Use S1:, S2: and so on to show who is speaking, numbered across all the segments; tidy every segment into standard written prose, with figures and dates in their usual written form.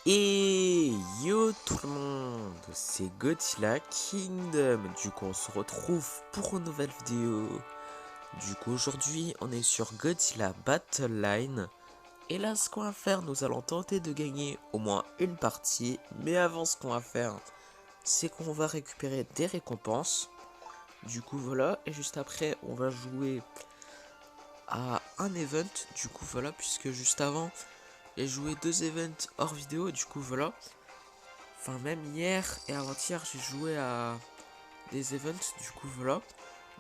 S1: Et yo tout le monde, c'est Godzilla Kingdom. Du coup on se retrouve pour une nouvelle vidéo. Du coup aujourd'hui on est sur Godzilla Battle Line. Et là ce qu'on va faire, nous allons tenter de gagner au moins une partie. Mais avant ce qu'on va faire, c'est qu'on va récupérer des récompenses. Du coup voilà, et juste après on va jouer à un event. Du coup voilà, puisque juste avant j'ai joué 2 events hors vidéo. Du coup voilà. Enfin, même hier et avant-hier, j'ai joué à des events. Du coup, voilà.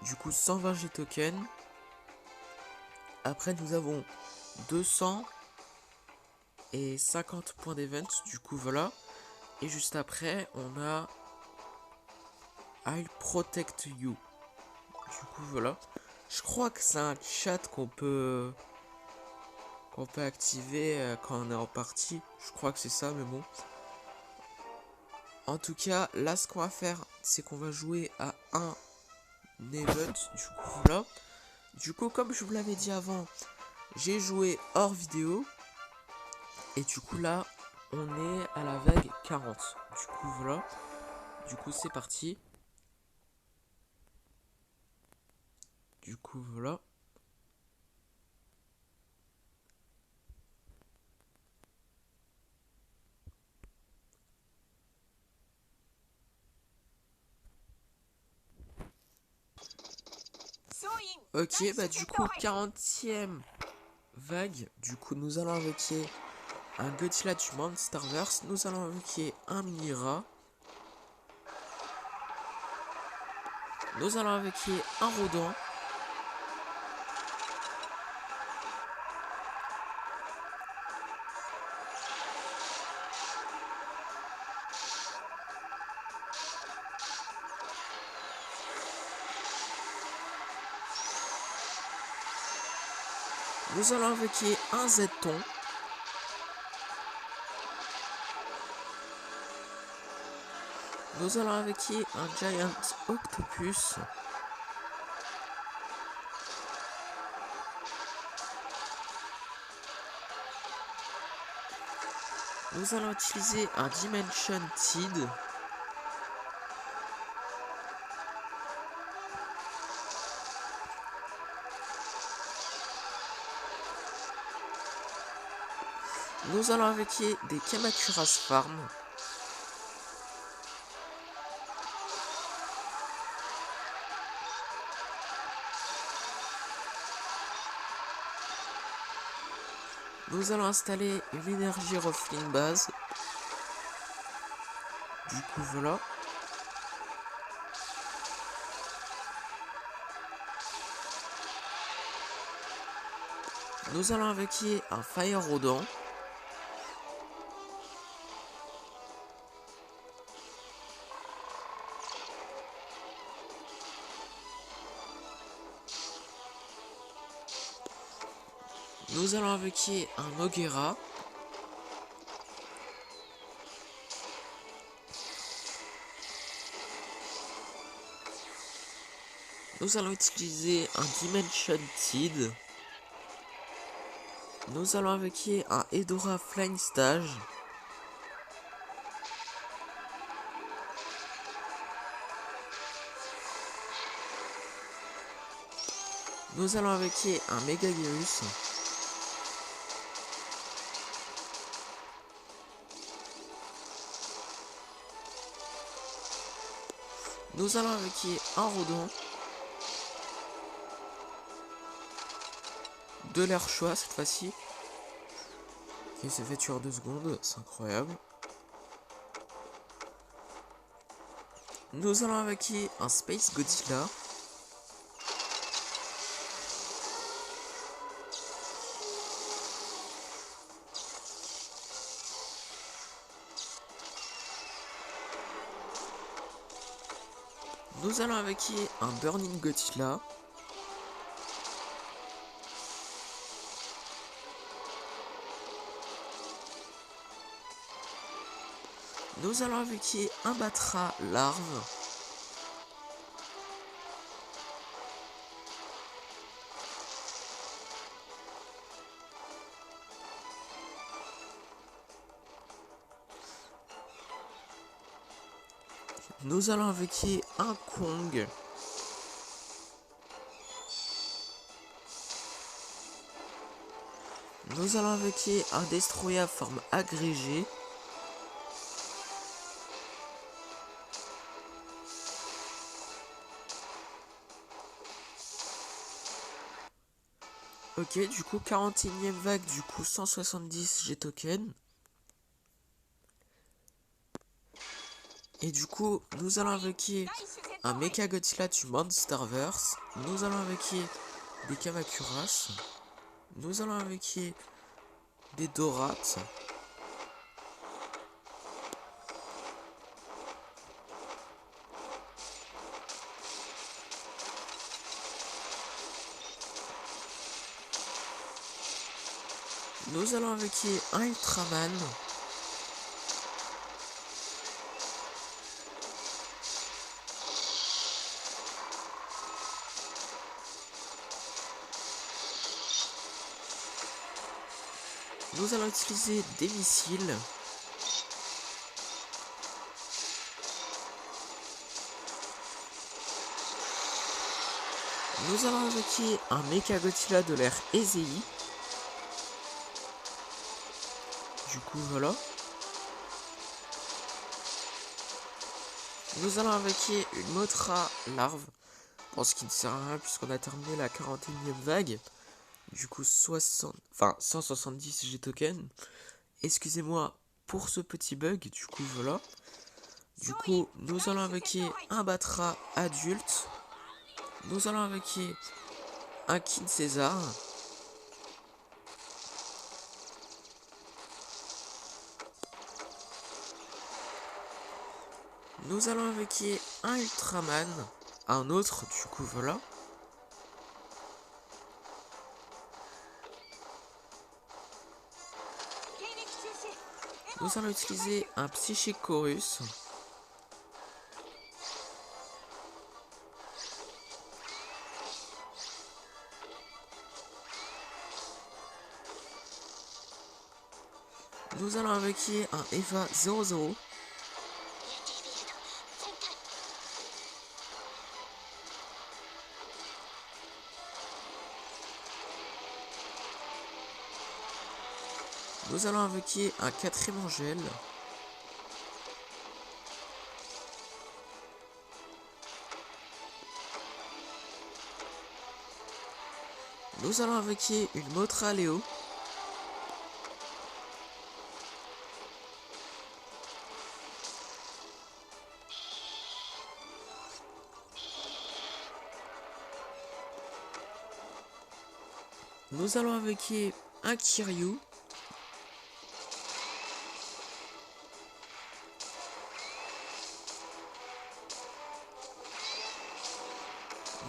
S1: Du coup, 120 G tokens. Après, nous avons 200 et 50 points d'event. Du coup, voilà. Et juste après, on a I'll protect you. Du coup, voilà. Je crois que c'est un chat qu'on peut activer quand on est en partie. Je crois que c'est ça, mais bon. En tout cas, là, ce qu'on va faire, c'est qu'on va jouer à un event. Du coup, voilà. Du coup, comme je vous l'avais dit avant, j'ai joué hors vidéo. Et du coup, là, on est à la vague 40. Du coup, voilà. Du coup, c'est parti. Du coup, voilà. Ok, bah du coup, 40e vague. Du coup, nous allons invoquer un Godzilla du Monsterverse. Nous allons invoquer un Mira. Nous allons invoquer un Rodon. Nous allons invoquer un Zeton. Nous allons invoquer un Giant Octopus. Nous allons utiliser un Dimension Tide. Nous allons invoquer des Kamacuras Farm. Nous allons installer une énergie Ruffling base. Du coup voilà. Nous allons invoquer un Fire Rodent. Nous allons invoquer un Ogera. Nous allons utiliser un Dimension Tide. Nous allons invoquer un Hedorah Flying Stage. Nous allons invoquer un Megavirus. Nous allons invoquer un Rodon. De l'air choix cette fois-ci. Qui s'est fait tuer en 2 secondes, c'est incroyable. Nous allons invoquer un Space Godzilla. Nous allons invoquer un Burning Godzilla. Nous allons invoquer un Batra larve. Nous allons invoquer un Kong. Nous allons invoquer un Destroyer à forme agrégée. Ok, du coup 41e vague, du coup 170 G-Token. Et du coup, nous allons invoquer un Mecha Godzilla du Monsterverse. Nous allons invoquer des Kamakuras. Nous allons invoquer des Dorats. Nous allons invoquer un Ultraman. Nous allons utiliser des missiles. Nous allons invoquer un Mecha Godzilla de l'ère Ezei. Du coup, voilà. Nous allons invoquer une Mothra larve. Bon, ce qui ne sert à rien puisqu'on a terminé la 41e vague. Du coup, 170 G-Token. Excusez-moi pour ce petit bug. Du coup, voilà. Du coup, nous allons invoquer un Batra adulte. Nous allons invoquer un King César. Nous allons invoquer un Ultraman. Un autre, du coup, voilà. Nous allons utiliser un Psychic Chorus. Nous allons invoquer un Eva 00. Nous allons invoquer un 4e Angèle. Nous allons invoquer une Mothra Léo. Nous allons invoquer un Kiryu.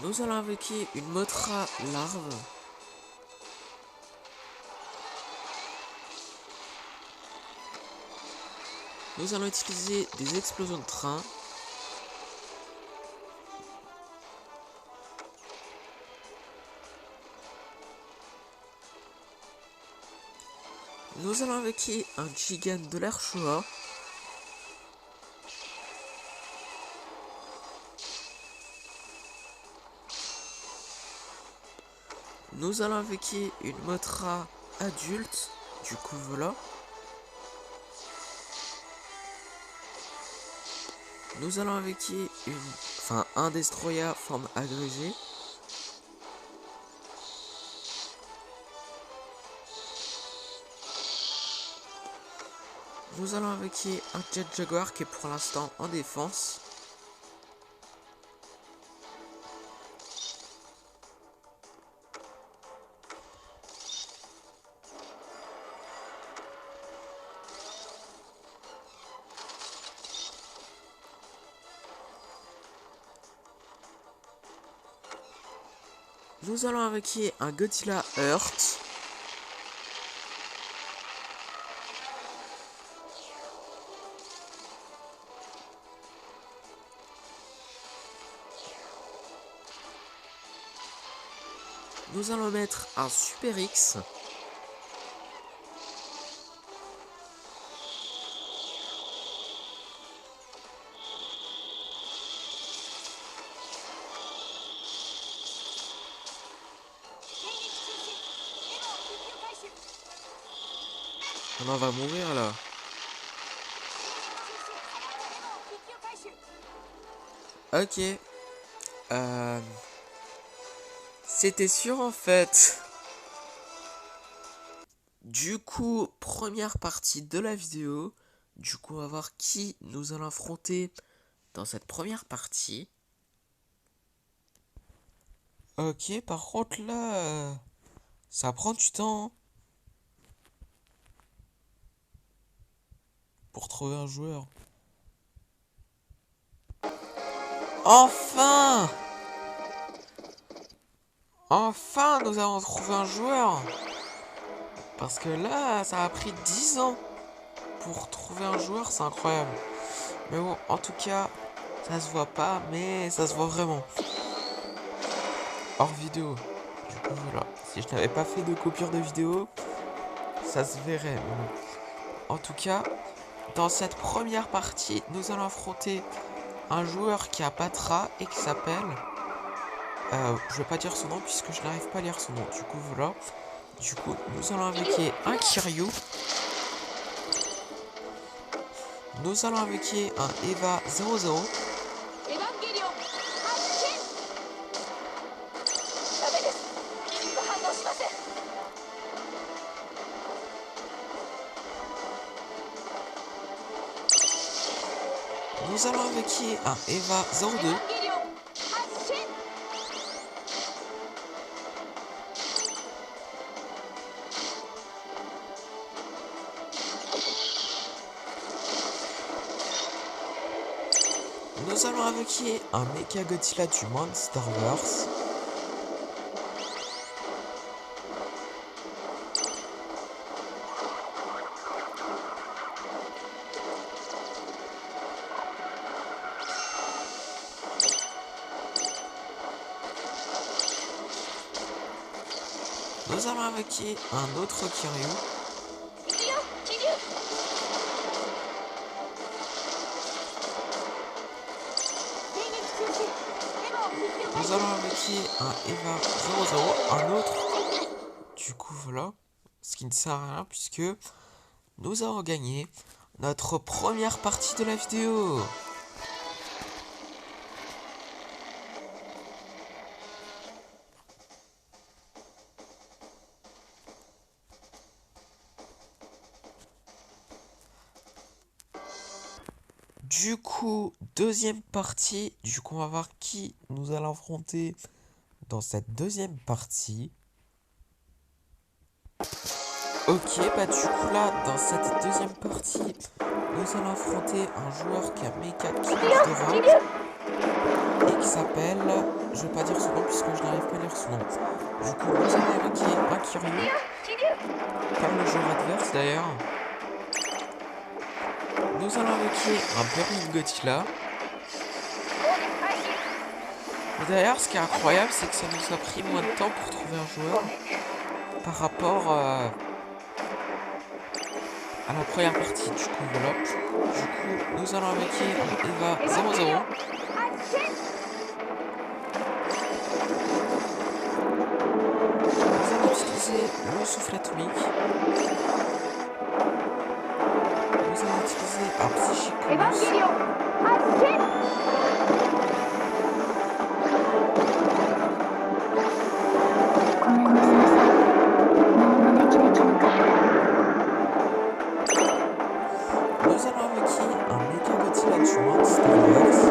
S1: Nous allons invoquer une Mothra larve. Nous allons utiliser des explosions de train. Nous allons invoquer un Gigan de l'air Showa. Nous allons invoquer une Mothra adulte. Du coup, voilà. Nous allons invoquer un Destroyer forme agrégée. Nous allons invoquer un Jet Jaguar qui est pour l'instant en défense. Nous allons invoquer un Godzilla Earth. Nous allons mettre un Super X. qu'on en va mourir là. Ok. C'était sûr en fait. Du coup, première partie de la vidéo. Du coup, on va voir qui nous allons affronter dans cette première partie. Ok, par contre là, ça prend du temps pour trouver un joueur. Enfin! Enfin, nous avons trouvé un joueur. Parce que là, ça a pris 10 ans pour trouver un joueur, c'est incroyable. Mais bon, en tout cas, ça se voit pas, mais ça se voit vraiment. Hors vidéo. Du coup, voilà. Si je n'avais pas fait de coupure de vidéo, ça se verrait. Mais bon. En tout cas, dans cette première partie, nous allons affronter un joueur qui a Patra et qui s'appelle... je vais pas dire son nom puisque je n'arrive pas à lire son nom. Du coup, voilà. Du coup, nous allons invoquer un Kiryu. Nous allons invoquer un Eva 00. Nous allons invoquer un Eva 02. Nous allons invoquer un Mecha Godzilla du Monsterverse. Nous allons invoquer un autre Kiryu. Nous allons invoquer un Eva 00, un autre. Du coup, voilà. Ce qui ne sert à rien puisque nous avons gagné notre première partie de la vidéo. Du coup, deuxième partie. Du coup, on va voir qui nous allons affronter dans cette deuxième partie. Ok, bah du coup là, dans cette deuxième partie, nous allons affronter un joueur qui a Mecha Kingdra et qui s'appelle... Je vais pas dire son nom puisque je n'arrive pas à lire son nom. Du coup, nous allons invoquer un Kiryu, comme le joueur adverse d'ailleurs. Nous allons invoquer un Burning Godzilla. Et d'ailleurs, ce qui est incroyable, c'est que ça nous a pris moins de temps pour trouver un joueur par rapport à la première partie. Du coup, voilà. Du coup, nous allons invoquer un Eva 00. Nous allons utiliser le souffle atomique. Nous allons utiliser un Psychic. Nous allons invoquer un Mecha Godzilla du Monsterverse.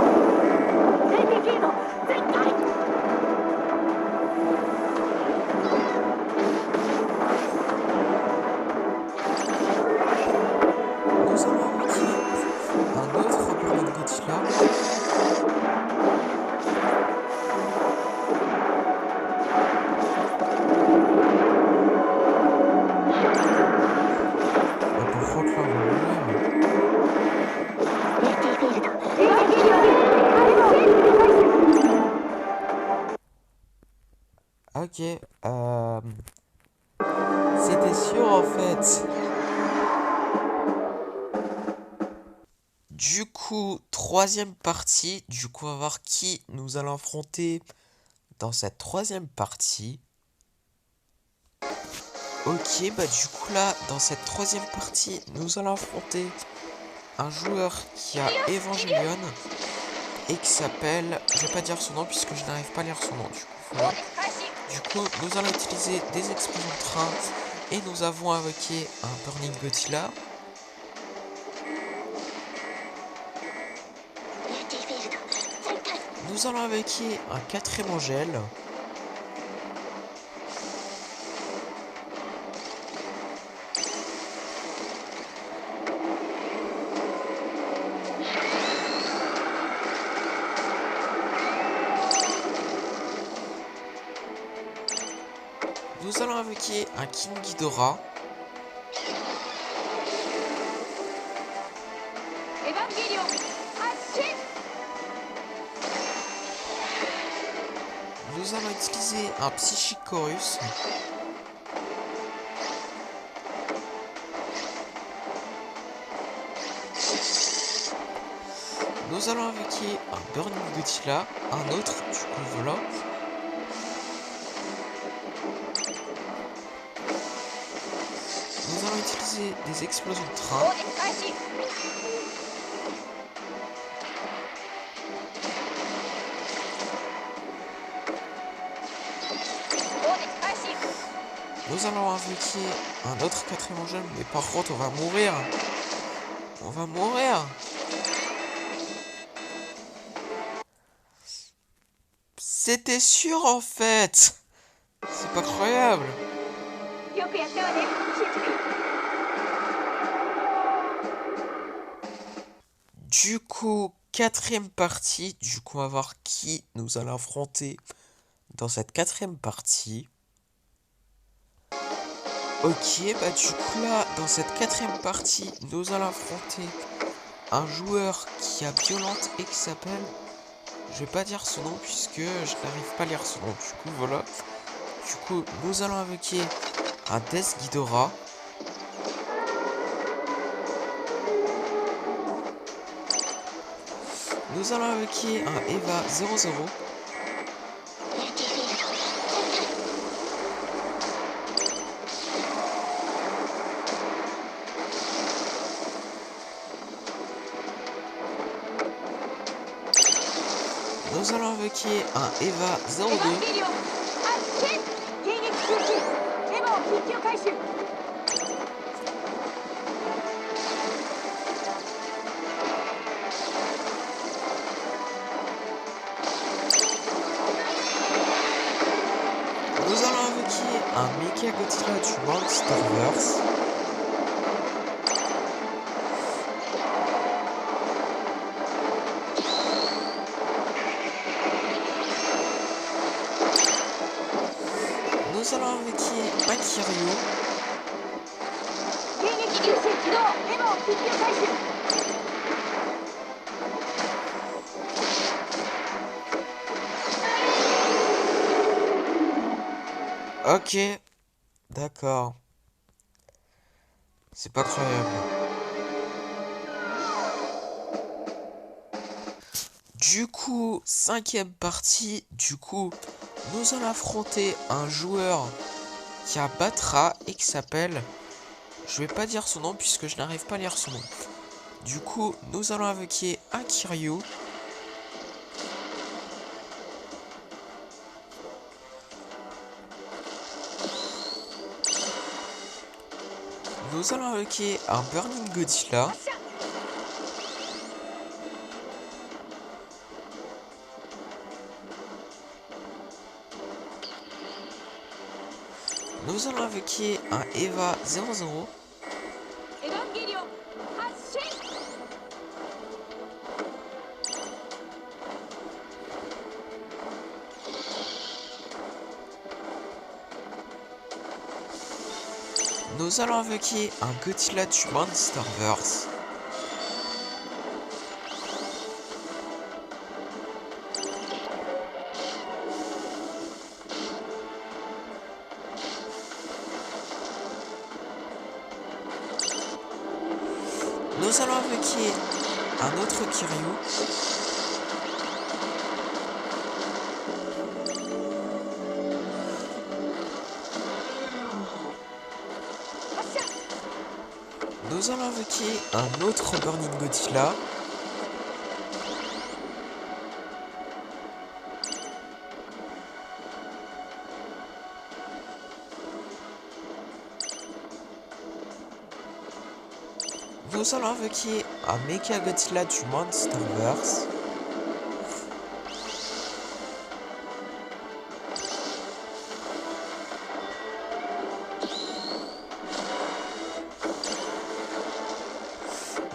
S1: Nous allons invoquer un autre Burning Godzilla. Par contre là, on va mourir. Ok, c'était sûr en fait. Du coup, troisième partie. Du coup, on va voir qui nous allons affronter dans cette troisième partie. Ok, bah du coup là, dans cette troisième partie, nous allons affronter un joueur qui a Evangelion et qui s'appelle, je vais pas dire son nom puisque je n'arrive pas à lire son nom, du coup voilà. Du coup, nous allons utiliser des explosions de train et nous avons invoqué un Burning Godzilla. Nous allons invoquer un quatrième Angèle. Nous allons invoquer un King Ghidorah. Nous allons utiliser un Psychic Chorus. Nous allons invoquer un Burning Godzilla, un autre, du coup voilà. Nous allons utiliser des explosions de train. Nous allons invoquer un autre quatrième Angèle, mais par contre on va mourir. On va mourir. C'était sûr en fait. C'est pas croyable. Du coup, quatrième partie. Du coup, on va voir qui nous allons affronter dans cette quatrième partie. Ok, bah du coup là, dans cette quatrième partie, nous allons affronter un joueur qui a Violente et qui s'appelle... Je vais pas dire son nom puisque je n'arrive pas à lire son nom. Du coup, voilà. Du coup, nous allons invoquer un Death Ghidorah. Nous allons invoquer un Eva 00. Nous allons invoquer un Eva 02. Nous allons invoquer un Mecha Godzilla du Monsterverse. Nous allons invoquer un Kiryu. Ok, d'accord. C'est pas croyable. Du coup, cinquième partie, du coup, nous allons affronter un joueur qui a Batra et qui s'appelle... Je vais pas dire son nom puisque je n'arrive pas à lire son nom. Du coup, nous allons invoquer un Kiryu. Nous allons invoquer un Burning Godzilla. Nous allons invoquer un Eva 00. Nous allons invoquer un Godzilla du Monsterverse. Nous allons invoquer un autre Kiryu. Nous allons invoquer un autre Burning Godzilla. Nous allons invoquer un Mecha Godzilla du Monsterverse.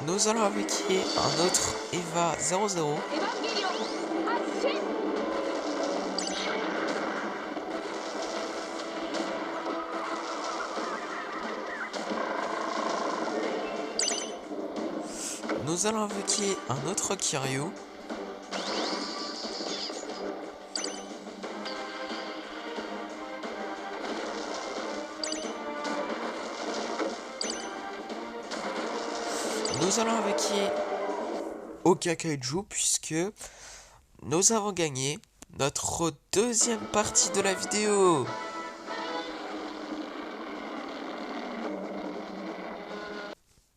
S1: Nous allons invoquer un autre Eva 00. Nous allons invoquer un autre Kiryu. Nous allons invoquer Oka Kaiju puisque nous avons gagné notre deuxième partie de la vidéo.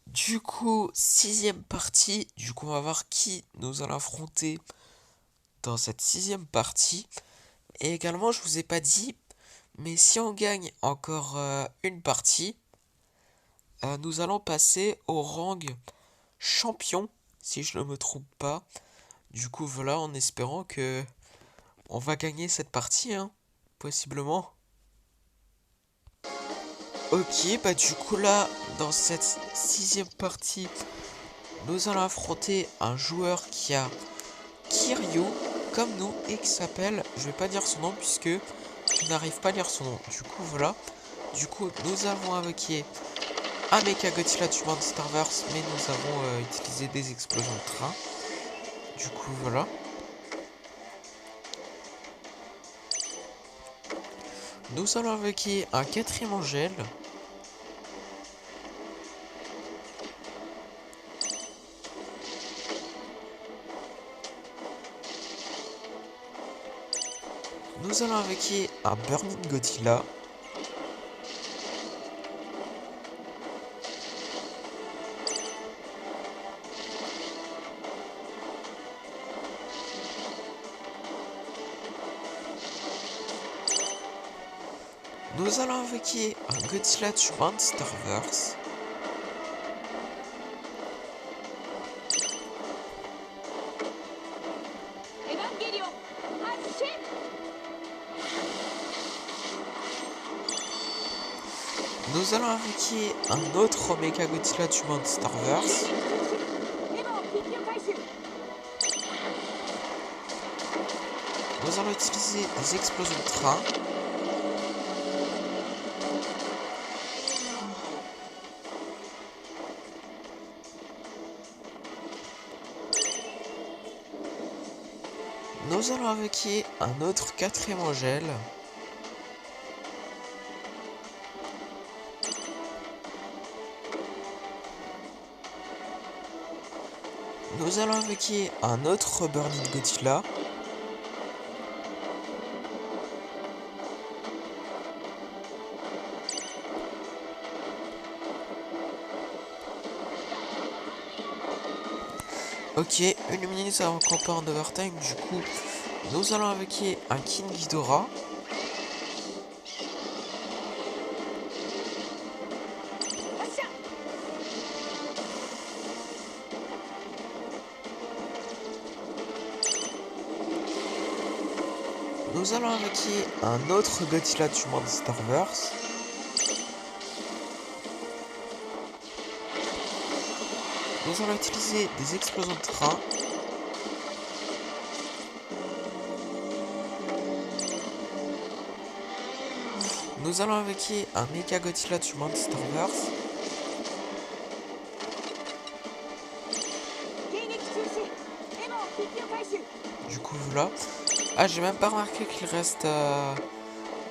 S1: Du coup, sixième partie. Du coup, on va voir qui nous allons affronter dans cette sixième partie. Et également, je vous ai pas dit, mais si on gagne encore une partie, nous allons passer au rang champion, si je ne me trompe pas. Du coup, voilà, en espérant que on va gagner cette partie, hein, possiblement. Ok, bah du coup là, dans cette sixième partie, nous allons affronter un joueur qui a Kiryu, comme nous, et qui s'appelle, je vais pas dire son nom puisque je n'arrive pas à lire son nom. Du coup, voilà. Du coup, nous avons invoqué un Mecha Godzilla du Monsterverse, mais nous avons utilisé des explosions de train. Du coup, voilà. Nous allons invoquer un quatrième Angèle. Nous allons invoquer un Burning Godzilla. Nous allons invoquer un Godzilla du Monsterverse. Nous allons invoquer un autre Mecha Godzilla du Monsterverse. Nous allons utiliser des explosions de train. Nous allons invoquer un autre quatrième Angèle. Nous allons invoquer un autre Burning Godzilla. Ok, une minute avant qu'on part en overtime, du coup, nous allons invoquer un King Ghidorah. Nous allons invoquer un autre Godzilla du Monsterverse. Nous allons utiliser des explosions de train. Nous allons invoquer un Mecha Godzilla du Monsterverse. Du coup voilà. Ah, j'ai même pas remarqué qu'il reste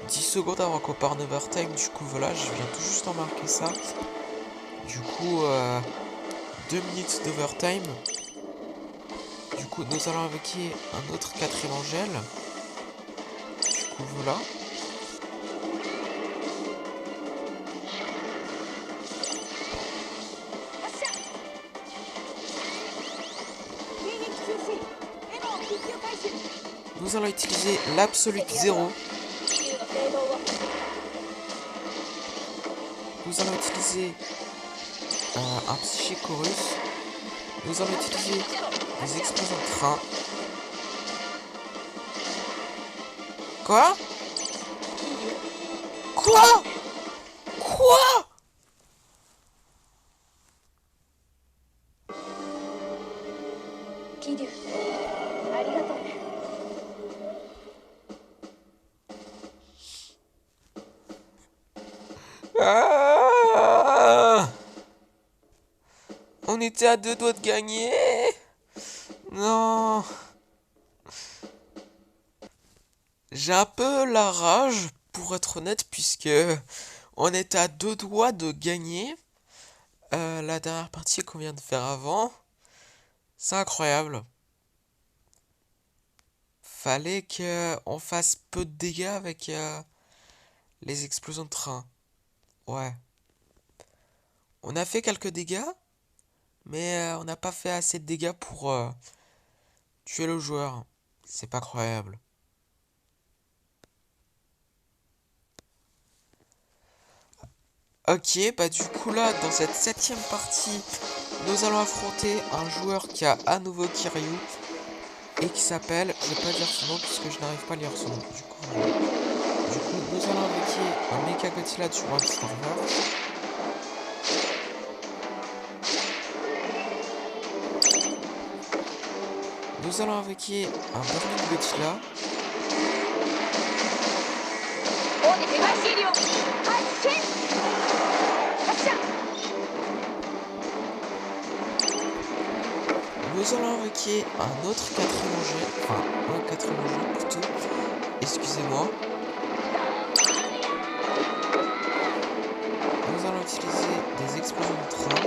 S1: 10 secondes avant qu'on parte en overtime. Du coup voilà, je viens tout juste de remarquer ça. Du coup 2 minutes d'overtime. Du coup nous allons invoquer un autre quatrième Angèle. Du coup voilà. Nous allons utiliser l'Absolute 0. Nous allons utiliser un Psychique Chorus. Nous allons utiliser des explosions de train. Quoi? Quoi? Quoi? Ah, on était à 2 doigts de gagner. Non. J'ai un peu la rage, pour être honnête, puisque on était à 2 doigts de gagner la dernière partie qu'on vient de faire avant. C'est incroyable. Fallait qu'on fasse peu de dégâts avec les explosions de train. Ouais. On a fait quelques dégâts, mais on n'a pas fait assez de dégâts pour tuer le joueur. C'est pas croyable. Ok, bah du coup là, dans cette 7ème partie, nous allons affronter un joueur qui a à nouveau Kiryu et qui s'appelle, je vais pas dire son nom puisque je n'arrive pas à lire son nom. Du coup, nous allons invoquer un Mecha Godzilla du World Server. Nous allons invoquer un Burning Godzilla. Nous allons invoquer un autre 4 élongé, enfin un 4 élongé plutôt, excusez-moi. Nous allons utiliser des explosions de train.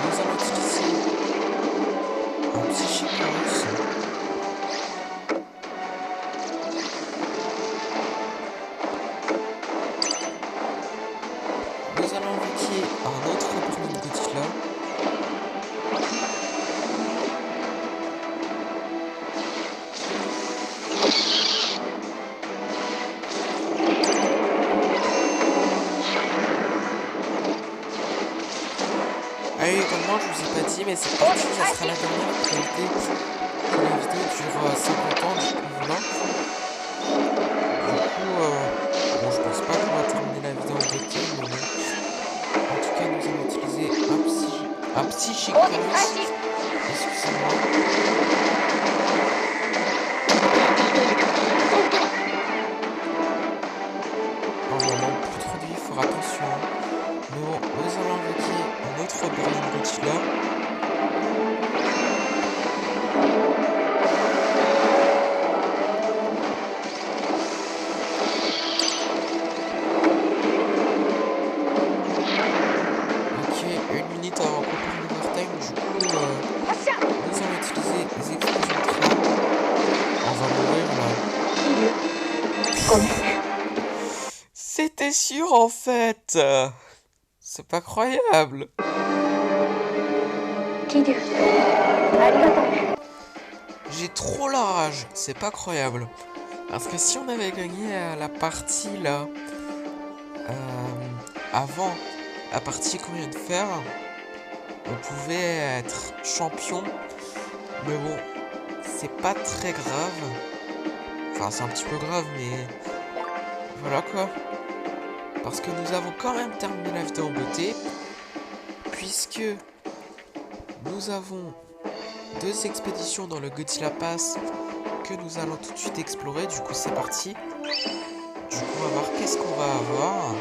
S1: Nous allons utiliser un Psychique Chorus. Nous allons invoquer un autre Burning Godzilla. Ah oui, également, je vous ai pas dit, mais cette partie, ça sera la dernière actualité. La vidéo dure 50 ans, du coup, voilà. Du coup, bon, je pense pas qu'on va terminer la vidéo en beauté, mais bon. En tout cas, nous allons utiliser un Psychique Chorus. Excusez-moi. Oh, il manque plus trop de vie, il faut attention. Mais bon, nous allons invoquer un autre Burning Godzilla. Ok, 1 minute avant qu'on prenne l'overtime, du coup, nous allons utiliser les explosions de train. On va mourir là. C'était sûr en fait. C'est pas croyable. J'ai trop la rage. C'est pas croyable. Parce que si on avait gagné la partie là, avant la partie qu'on vient de faire, on pouvait être champion. Mais bon, c'est pas très grave. Enfin, c'est un petit peu grave, mais voilà quoi. Parce que nous avons quand même terminé la vidéo en beauté. Puisque nous avons 2 expéditions dans le Godzilla Pass que nous allons tout de suite explorer. Du coup, c'est parti. Du coup, on va voir qu'est-ce qu'on va avoir.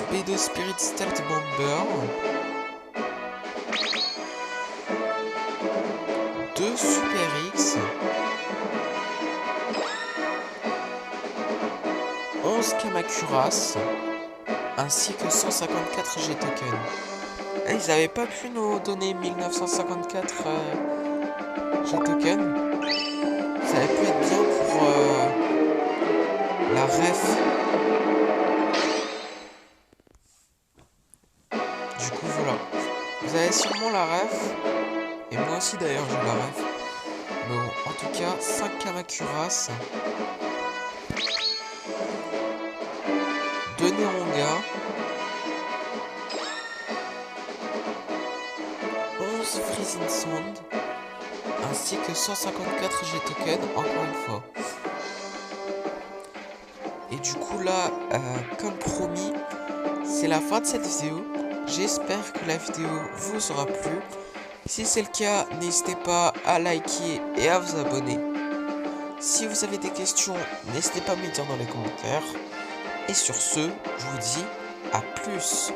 S1: B2 Spirit Stealth Bomber. 2 Super X. 11 Kamacuras. Ainsi que 154 G-Token. Ils n'avaient pas pu nous donner 1954 G-Token. Ça aurait pu être bien pour la ref. Du coup, voilà. Vous avez sûrement la ref. Et moi aussi, d'ailleurs, j'ai la ref. Mais bon, en tout cas, 5 Kamakuras. 2 Neronga. 11 Freezing Sand. Ainsi que 154 G-Token, encore une fois. Et du coup là, comme promis, c'est la fin de cette vidéo. J'espère que la vidéo vous aura plu. Si c'est le cas, n'hésitez pas à liker et à vous abonner. Si vous avez des questions, n'hésitez pas à me les dire dans les commentaires. Et sur ce, je vous dis à plus.